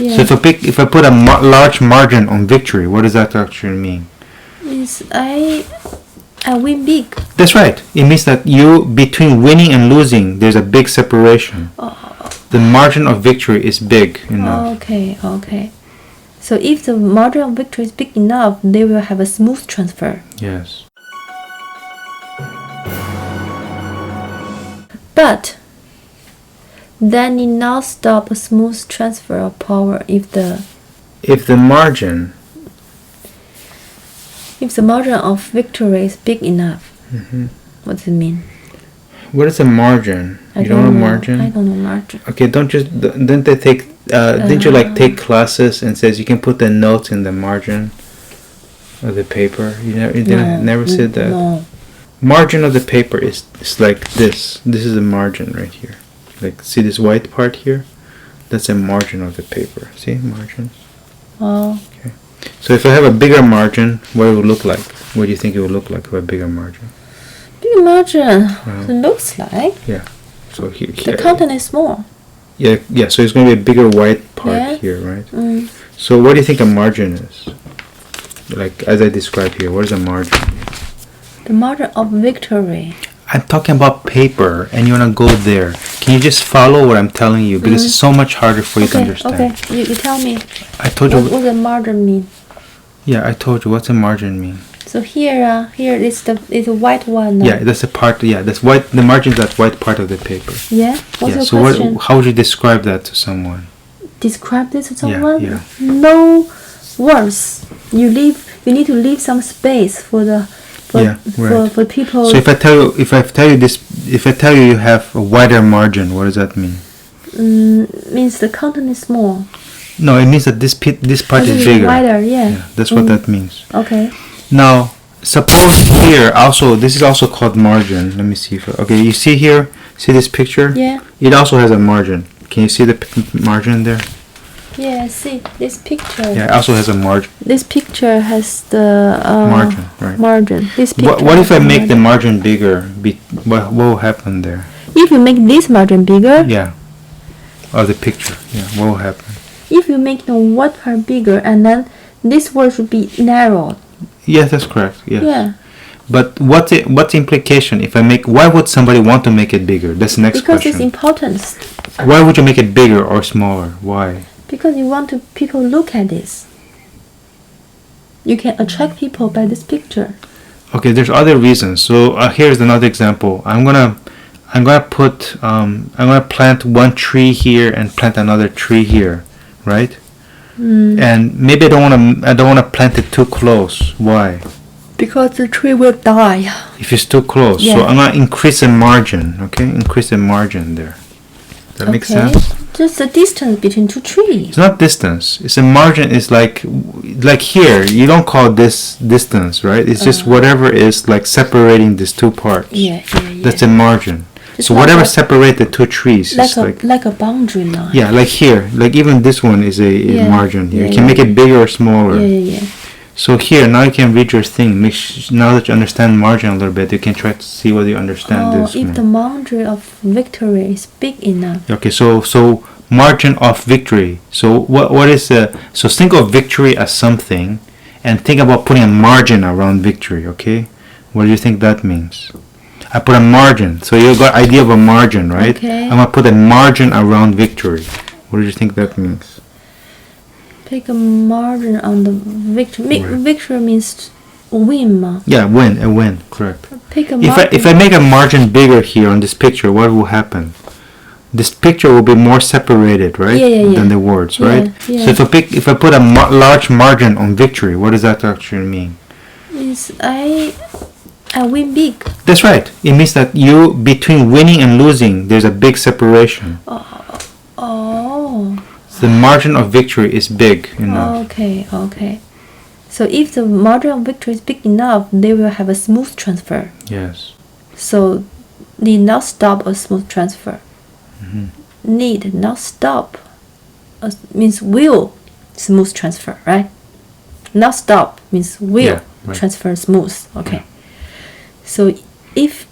Yeah. So if I put a large margin on victory, what does that actually mean? Means I win big. That's right. It means that between winning and losing, there's a big separation. The margin of victory is big enough. Okay. So if the margin of victory is big enough, they will have a smooth transfer. Yes. But that need not stop a smooth transfer of power if the margin of victory is big enough. What does it mean? What is a margin? You don't know margin? I don't know margin. Okay, didn't they take didn't you like take classes and says you can put the notes in the margin of the paper? You never said that? No. Margin of the paper is like this. This is the margin right here. Like, see this white part here? That's a margin of the paper. See, margin? Oh. Okay. So if I have a bigger margin, what it would look like? What do you think it would look like with a bigger margin? Big margin. It looks like. Yeah. So here. The content is small. Yeah. So it's going to be a bigger white part here, right? So what do you think a margin is? Like, as I described here, what is a margin? The margin of victory. I'm talking about paper, and you want to go there. Can you just follow what I'm telling you? Because it's so much harder for you to understand. Okay, you tell me. I told you. What does margin mean? Yeah, I told you. What's a margin mean? So here is the white one. Yeah, that's the part. Yeah, that's white. The margin is that white part of the paper. Yeah. What's your so question? how would you describe that to someone? Describe this to someone? Yeah. No words. You need to leave some space for people. So if I tell you you have a wider margin, what does that mean? Means the content is small. No, it means that this part is bigger. Wider, yeah. That's what that means. Okay. Now, suppose here also, this is also called margin. Let me see you see here, see this picture? Yeah. It also has a margin. Can you see the margin there? Yeah, see this picture. Yeah, it also has a margin. This picture has the margin, right? Margin. This picture. What if I make the margin bigger? What will happen there? If you make this margin bigger. Yeah. Of the picture. Yeah. What will happen? If you make the white part bigger, and then this word should be narrowed. Yes, that's correct. Yes. Yeah. But what's the implication if I make? Why would somebody want to make it bigger? That's the next question. Because it's important. Why would you make it bigger or smaller? Why? Because you want people look at this. You can attract people by this picture. Okay, there's other reasons. So here's another example. I'm gonna plant one tree here and plant another tree here, right? And maybe I don't wanna plant it too close. Why? Because the tree will die. If it's too close. Yeah. So I'm gonna increase the margin. Okay, increase the margin there. Does that make sense? Just the distance between two trees. It's not distance. It's a margin. It's like here. You don't call this distance, right? It's just whatever is like separating these two parts. Yeah. That's a margin. It's so like whatever separates the two trees is like a boundary line. Yeah, like here. Like even this one is a margin here. You can make it bigger or smaller. Yeah. So here, now you can read your thing. Now that you understand margin a little bit, you can try to see whether you understand this. If the margin of victory is big enough. Okay, so margin of victory. So what is so think of victory as something, and think about putting a margin around victory. Okay, what do you think that means? I put a margin. So you got idea of a margin, right? Okay. I'm gonna put a margin around victory. What do you think that means? Pick a margin on the victory. Right. Victory means win, ma. Yeah, a win, correct. Pick a margin. If I make a margin bigger here on this picture, what will happen? This picture will be more separated, right? Yeah. Than the words, right? Yeah. So if I put a large margin on victory, what does that actually mean? Means I win big. That's right. It means that between winning and losing, there's a big separation. Oh. The margin of victory is big enough. Okay. So if the margin of victory is big enough, they will have a smooth transfer. Yes. So need not stop a smooth transfer. Need not stop means will smooth transfer, right? Not stop means will transfer smooth. Okay. So if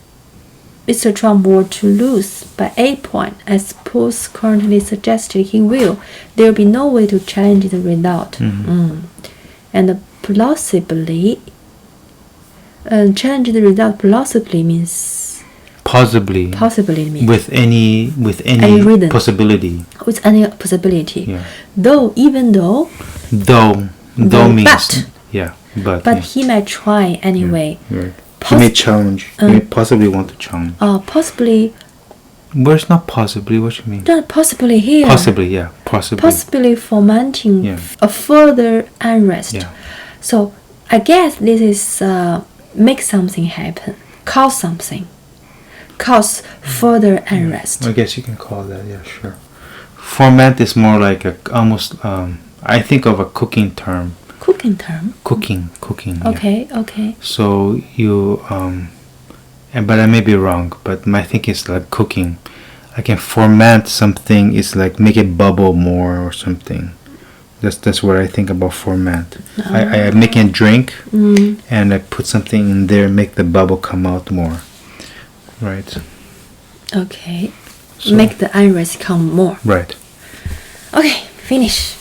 Mr. Trump were to lose by 8 points, as polls currently suggested he will, there will be no way to challenge the result. And plausibly, challenge the result plausibly means Possibly. means With any Any reason. possibility. with any possibility. Yeah. Though, even though, Though means but yeah. he might try anyway. Right. He may challenge. He may possibly want to challenge. Possibly, Where's not possibly? What you mean? not possibly here. Possibly, yeah. Possibly. Possibly fomenting Yeah. a further unrest. Yeah. So I guess this is make something happen, cause something, cause further unrest. I guess you can call that, yeah, sure. Foment is more like almost, I think of a cooking term. Cooking term. Cooking. Yeah. Okay. So you, but I may be wrong, but my thinking is like cooking. I can ferment something, is like make it bubble more or something. That's what I think about ferment. I am making a drink and I put something in there, make the bubble come out more. Right. Okay. So- Make the unrest come more. Right. Okay, finish.